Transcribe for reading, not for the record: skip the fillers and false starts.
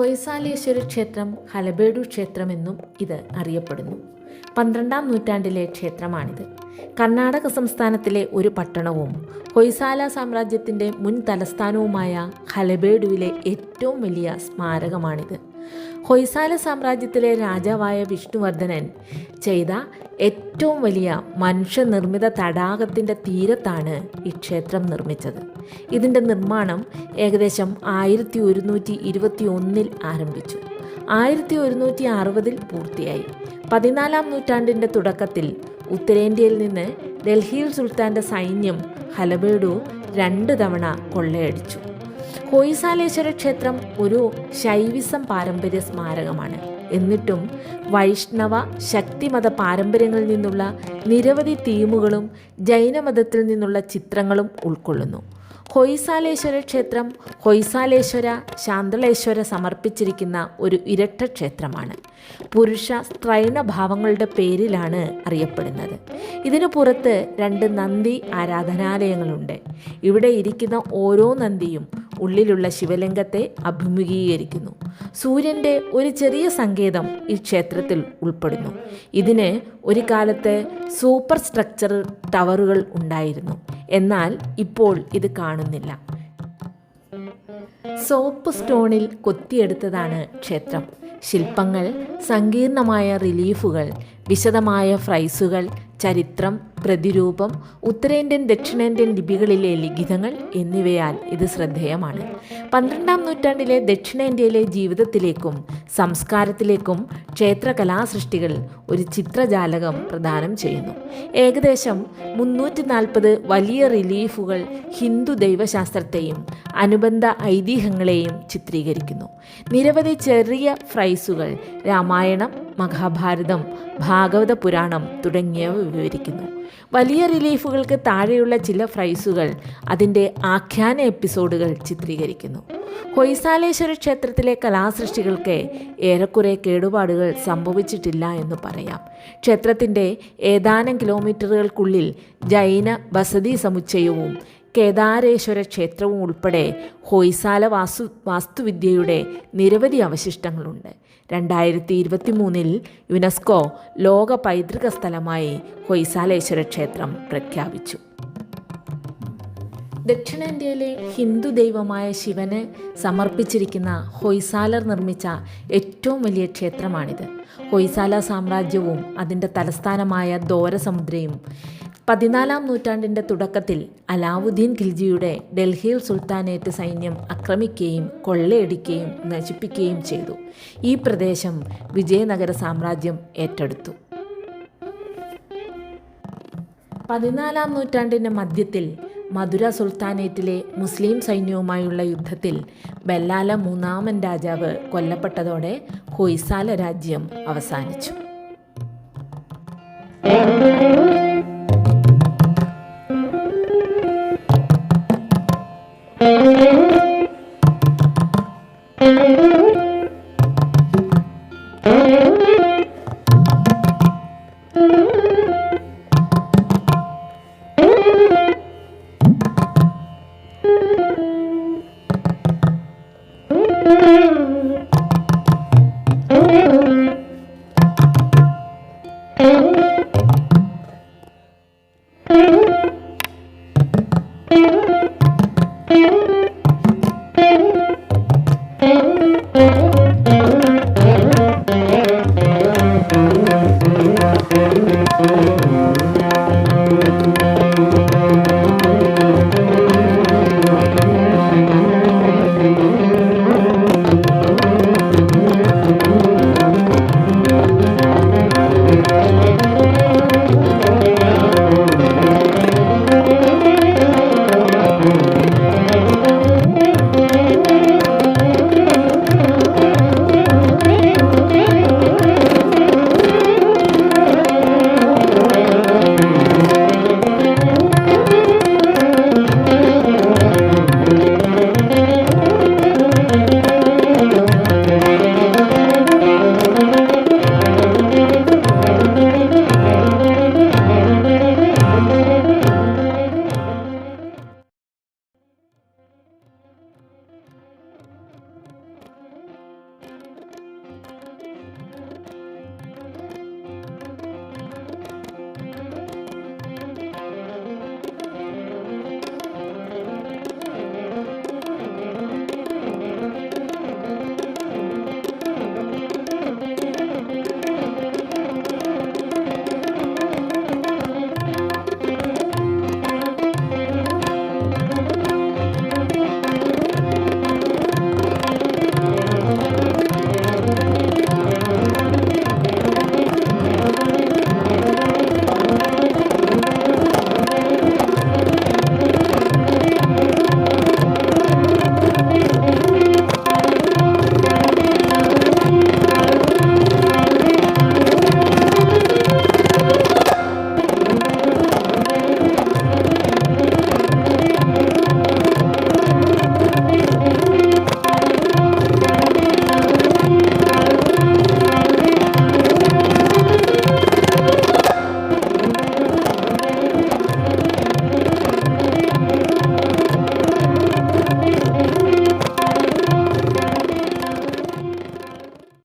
ഹൊയ്സാലേശ്വര ക്ഷേത്രം ഹലബേഡു ക്ഷേത്രമെന്നും ഇത് അറിയപ്പെടുന്നു. 12-ാം നൂറ്റാണ്ടിലെ ക്ഷേത്രമാണിത്. കർണാടക സംസ്ഥാനത്തിലെ ഒരു പട്ടണവും ഹൊയ്സാല സാമ്രാജ്യത്തിൻ്റെ മുൻ തലസ്ഥാനവുമായ ഹലബേഡുവിലെ ഏറ്റവും വലിയ സ്മാരകമാണിത്. ഹൊയ്സാല സാമ്രാജ്യത്തിലെ രാജാവായ വിഷ്ണുവർദ്ധനൻ ചെയ്ത ഏറ്റവും വലിയ മനുഷ്യനിർമ്മിത തടാകത്തിൻ്റെ തീരത്താണ് ഈ ക്ഷേത്രം നിർമ്മിച്ചത്. ഇതിൻ്റെ നിർമ്മാണം ഏകദേശം 1121 ആരംഭിച്ചു. 1160 പൂർത്തിയായി. 14-ാം നൂറ്റാണ്ടിൻ്റെ തുടക്കത്തിൽ ഉത്തരേന്ത്യയിൽ നിന്ന് ഡൽഹി സുൽത്താൻ്റെ സൈന്യം ഹലബേഡു 2 തവണ കൊള്ളയടിച്ചു. ഹൊയ്സാലേശ്വര ക്ഷേത്രം ഒരു ശൈവിസം പാരമ്പര്യ സ്മാരകമാണ്. എന്നിട്ടും വൈഷ്ണവ ശക്തിമത പാരമ്പര്യങ്ങളിൽ നിന്നുള്ള നിരവധി തീമുകളും ജൈനമതത്തിൽ നിന്നുള്ള ചിത്രങ്ങളും ഉൾക്കൊള്ളുന്നു. ഹൊയ്സാലേശ്വര ക്ഷേത്രം ഹൊയ്സാലേശ്വര ശാന്തളേശ്വര സമർപ്പിച്ചിരിക്കുന്ന ഒരു ഇരട്ട ക്ഷേത്രമാണ്. പുരുഷ സ്ത്രൈണ ഭാവങ്ങളുടെ പേരിലാണ് അറിയപ്പെടുന്നത്. ഇതിനു പുറത്ത് 2 നന്ദി ആരാധനാലയങ്ങളുണ്ട്. ഇവിടെ ഇരിക്കുന്ന ഓരോ നന്ദിയും ഉള്ളിലുള്ള ശിവലിംഗത്തെ അഭിമുഖീകരിക്കുന്നു. സൂര്യൻ്റെ ഒരു ചെറിയ സങ്കേതം ഈ ക്ഷേത്രത്തിൽ ഉൾപ്പെടുന്നു. ഇതിന് ഒരു കാലത്ത് സൂപ്പർ സ്ട്രക്ചർ ടവറുകൾ ഉണ്ടായിരുന്നു. എന്നാൽ ഇപ്പോൾ ഇത് കാണുന്നില്ല. സോപ്പ് സ്റ്റോണിൽ കൊത്തിയെടുത്തതാണ് ക്ഷേത്രം. ശില്പങ്ങൾ, സങ്കീർണമായ റിലീഫുകൾ, വിശദമായ ഫ്രൈസുകൾ, ചരിത്രം, പ്രതിരൂപം, ഉത്തരേന്ത്യൻ ദക്ഷിണേന്ത്യൻ ലിപികളിലെ ലിഖിതങ്ങൾ എന്നിവയാൽ ഇത് ശ്രദ്ധേയമാണ്. 12-ാം നൂറ്റാണ്ടിലെ ദക്ഷിണേന്ത്യയിലെ ജീവിതത്തിലേക്കും സംസ്കാരത്തിലേക്കും ക്ഷേത്ര കലാസൃഷ്ടികൾ ഒരു ചിത്രജാലകം പ്രദാനം ചെയ്യുന്നു. ഏകദേശം 340 വലിയ റിലീഫുകൾ ഹിന്ദു ദൈവശാസ്ത്രത്തെയും അനുബന്ധ ഐതിഹ്യങ്ങളെയും ചിത്രീകരിക്കുന്നു. നിരവധി ചെറിയ ഫ്രൈസുകൾ രാമായണം, മഹാഭാരതം, ഭാഗവത പുരാണം തുടങ്ങിയവ വിവരിക്കുന്നു. വലിയ റിലീഫുകൾക്ക് താഴെയുള്ള ചില ഫ്രൈസുകൾ അതിൻ്റെ ആഖ്യാന എപ്പിസോഡുകൾ ചിത്രീകരിക്കുന്നു. ഹൊയ്സാലേശ്വര ക്ഷേത്രത്തിലെ കലാസൃഷ്ടികൾക്ക് ഏറെക്കുറെ കേടുപാടുകൾ സംഭവിച്ചിട്ടില്ല എന്ന് പറയാം. ക്ഷേത്രത്തിൻ്റെ ഏതാനും കിലോമീറ്ററുകൾക്കുള്ളിൽ ജൈന ബസതി സമുച്ചയവും കേദാരേശ്വര ക്ഷേത്രവും ഉൾപ്പെടെ ഹൊയ്സാല വാസ്തുവിദ്യയുടെ നിരവധി അവശിഷ്ടങ്ങളുണ്ട്. 2023 യുനെസ്കോ ലോക പൈതൃക സ്ഥലമായി ഹൊയ്സാലേശ്വര ക്ഷേത്രം പ്രഖ്യാപിച്ചു. ദക്ഷിണേന്ത്യയിലെ ഹിന്ദു ദൈവമായ ശിവന് സമർപ്പിച്ചിരിക്കുന്ന ഹൊയ്സാലർ നിർമ്മിച്ച ഏറ്റവും വലിയ ക്ഷേത്രമാണിത്. ഹൊയ്സാല സാമ്രാജ്യവും അതിൻ്റെ തലസ്ഥാനമായ ദോരസമുദ്രയും 14-ാം നൂറ്റാണ്ടിൻ്റെ തുടക്കത്തിൽ അലാവുദ്ദീൻ ഖിൽജിയുടെ ഡൽഹി സുൽത്താനേറ്റ് സൈന്യം ആക്രമിക്കുകയും കൊള്ളയടിക്കുകയും നശിപ്പിക്കുകയും ചെയ്തു. ഈ പ്രദേശം വിജയനഗര സാമ്രാജ്യം ഏറ്റെടുത്തു. 14-ാം നൂറ്റാണ്ടിൻ്റെ മധ്യത്തിൽ മധുര സുൽത്താനേറ്റിലെ മുസ്ലിം സൈന്യവുമായുള്ള യുദ്ധത്തിൽ ബല്ലാല 3-ാമൻ രാജാവ് കൊല്ലപ്പെട്ടതോടെ ഹൊയ്സാല രാജ്യം അവസാനിച്ചു. Thank you.